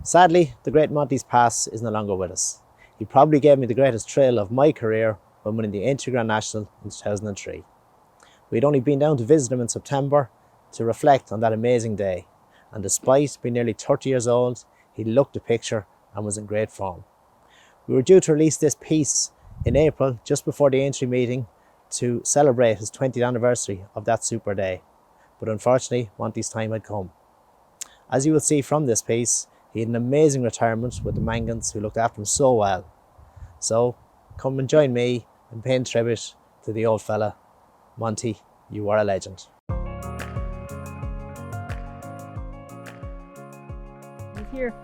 Sadly, the great Monty's past is no longer with us. He probably gave me the greatest thrill of my career when winning the Aintree Grand National in 2003. We had only been down to visit him in September to reflect on that amazing day, and despite being nearly 30 years old, he looked the picture and was in great form. We were due to release this piece in April, just before the Aintree meeting, to celebrate his 20th anniversary of that super day, but unfortunately, Monty's time had come. As you will see from this piece, he had an amazing retirement with the Mangans, who looked after him so well. So come and join me in paying tribute to the old fella. Monty, you are a legend. He's here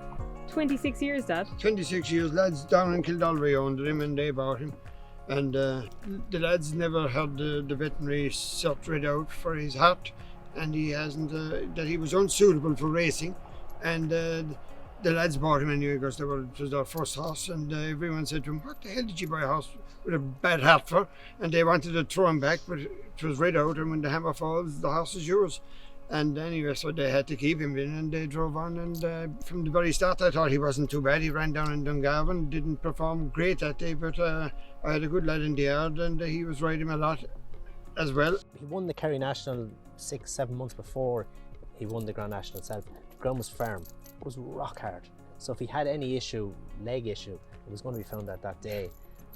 26 years, Dad. 26 years, lads down in Kildallery owned him and they bought him. And the lads never had the veterinary cert read out for his heart, and he hasn't, that he was unsuitable for racing. And the lads bought him anyway because it was their first horse, and everyone said to him, "What the hell did you buy a horse with a bad heart for?" And they wanted to throw him back, but it was read out, and when the hammer falls, the horse is yours. And anyway, so they had to keep him in, and they drove on. And from the very start, I thought he wasn't too bad. He ran down in Dungarvan, didn't perform great that day, but I had a good lad in the yard, and he was riding a lot as well. He won the Kerry National 6-7 months before he won the Grand National itself. The ground was firm, it was rock hard. So if he had any issue, leg issue, it was going to be found out that day.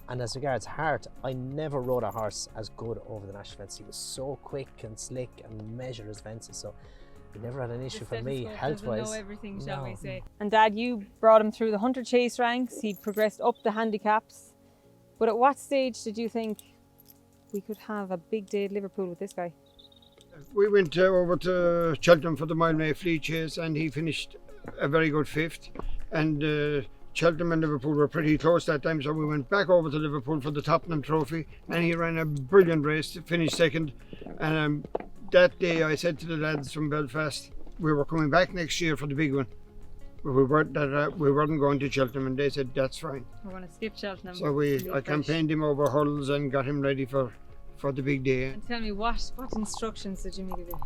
And as regards heart, I never rode a horse as good over the national fence. He was so quick and slick and measured his fences, so he never had an issue for me health-wise. Know everything, shall we say? And Dad, you brought him through the hunter chase ranks. He progressed up the handicaps. But at what stage did you think we could have a big day at Liverpool with this guy? We went over to Cheltenham for the Mile May Flea Chase, and he finished a very good fifth. And Cheltenham and Liverpool were pretty close that time, so we went back over to Liverpool for the Tottenham Trophy, and he ran a brilliant race, finished second. And that day I said to the lads from Belfast, we were coming back next year for the big one. But we weren't going to Cheltenham, and they said, that's fine. We're going to skip Cheltenham. So I campaigned him over hurdles and got him ready for the big day. And tell me, what instructions did Jimmy give you?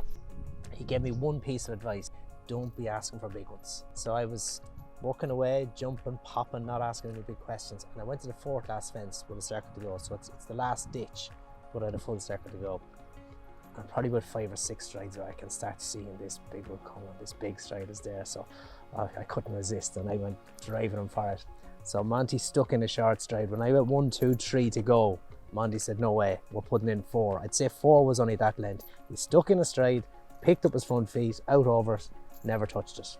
He gave me one piece of advice: don't be asking for big ones. So I was working away, jumping, popping, not asking any big questions. And I went to the fourth last fence with a circle to go. So it's the last ditch, but I had a full circle to go. And probably about 5 or 6 strides where I can start seeing this big one coming, this big stride is there. So I couldn't resist, and I went driving him for it. So Monty stuck in a short stride. When I went 1, 2, 3 to go, Monty said, no way, we're putting in 4. I'd say 4 was only that length. He stuck in a stride, picked up his front feet, out over it, never touched it.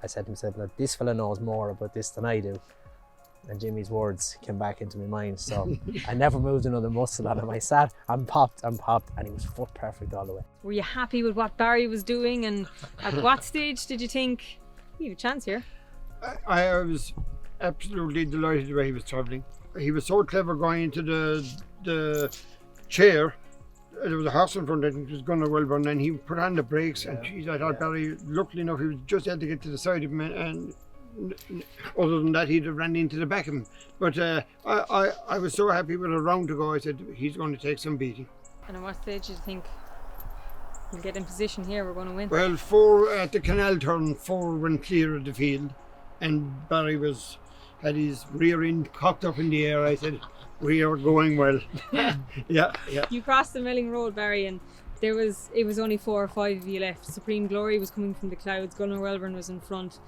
I said to him, "Look, this fella knows more about this than I do." And Jimmy's words came back into my mind, so I never moved another muscle on him. I sat and popped, and he was foot perfect all the way. Were you happy with what Barry was doing, and at what stage did you think, you have a chance here? I was absolutely delighted the way he was travelling. He was so clever going into the chair. There was a horse in front of him, it was going to well run, and he put on the brakes, and geez, I thought Barry, luckily enough, he was just had to get to the side of him, and other than that, he'd have ran into the back of him. But I was so happy with a round to go. I said, he's going to take some beating. And at what stage did you think, we'll get in position here, we're going to win? Well, 4 at the canal turn, 4 went clear of the field, and Barry had his rear end cocked up in the air. I said, we are going well. yeah. You crossed the Melling Road, Barry, and it was only 4 or 5 of you left. Supreme Glory was coming from the clouds, Gunnar Welburn was in front.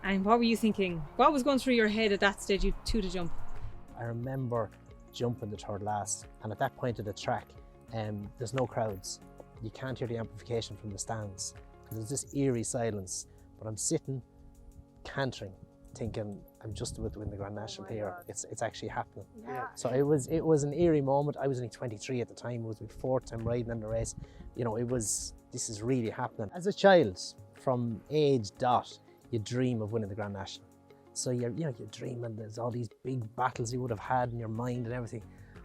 And what were you thinking? What was going through your head at that stage, you 2 to jump? I remember jumping the third last, and at that point of the track, there's no crowds. You can't hear the amplification from the stands. There's this eerie silence, but I'm sitting, cantering, thinking, I'm just about to win the Grand National here. It's actually happening. Yeah. So it was an eerie moment. I was only 23 at the time. It was my 4th time riding in the race. You know, this is really happening. As a child, from age dot, you dream of winning the Grand National. So you're dreaming, there's all these big battles you would have had in your mind and everything.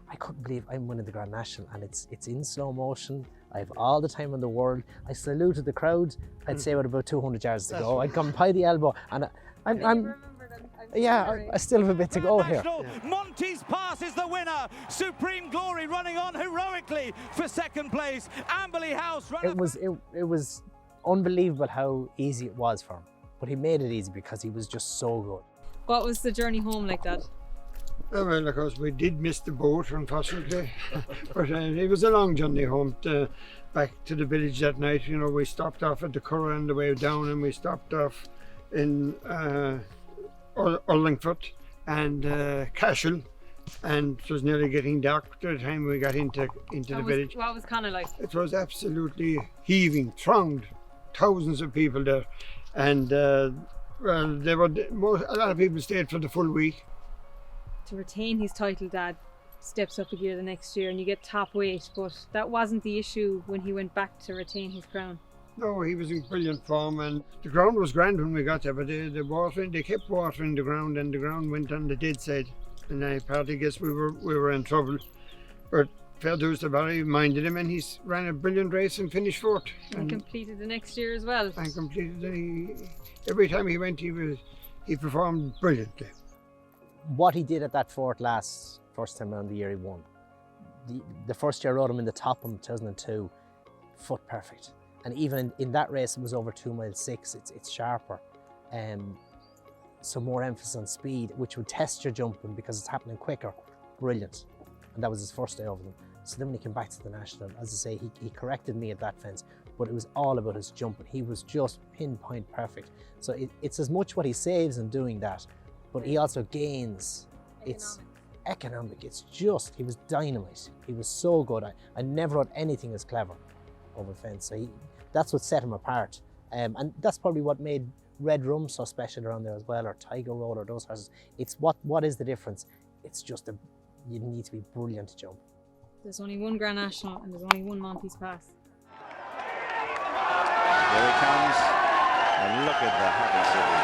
I couldn't believe I'm winning the Grand National, and it's in slow motion. I have all the time in the world. I saluted the crowd. I'd say with about 200 yards to go. I'd come by the elbow, and I still have a bit to go here. Monty'S Pass is the winner. Supreme Glory running on heroically for second place. Amberley House. It was unbelievable how easy it was for him. but he made it easy because he was just so good. What was the journey home like, Dad? Well, of course, we did miss the boat, unfortunately, but it was a long journey home back to the village that night. You know, we stopped off at the Curragh on the way down, and we stopped off in Urlingford and Cashel, and it was nearly getting dark by the time we got into the village. What was Connacht like? It was absolutely heaving, thronged, thousands of people there, and well, a lot of people stayed for the full week. To retain his title, Dad steps up a gear the next year and you get top weight, but that wasn't the issue when he went back to retain his crown. No, he was in brilliant form, and the ground was grand when we got there, but they kept watering the ground, and the ground went on the dead side, and I partly guess we were in trouble. But fair dues to Barry, minded him, and he ran a brilliant race and finished fourth. And completed the next year as well. And completed. Every time he went, he performed brilliantly. What he did at that fort first time around the year he won. The first year I rode him in the top in 2002, foot perfect. And even in that race, it was over 2 miles 6. It's sharper, so more emphasis on speed, which would test your jumping because it's happening quicker. Brilliant, and that was his first day over them. So then when he came back to the national, as I say, he corrected me at that fence, but it was all about his jumping. He was just pinpoint perfect. So it's as much what he saves in doing that, but he also gains. It's economic. It's just, he was dynamite. He was so good. I never rode anything as clever over the fence. So that's what set him apart. And that's probably what made Red Rum so special around there as well, or Tiger Road, or those horses. It's what is the difference? It's just you need to be brilliant to jump. There's only one Grand National and there's only one Monty'S Pass. Here he comes, and look at the happy city.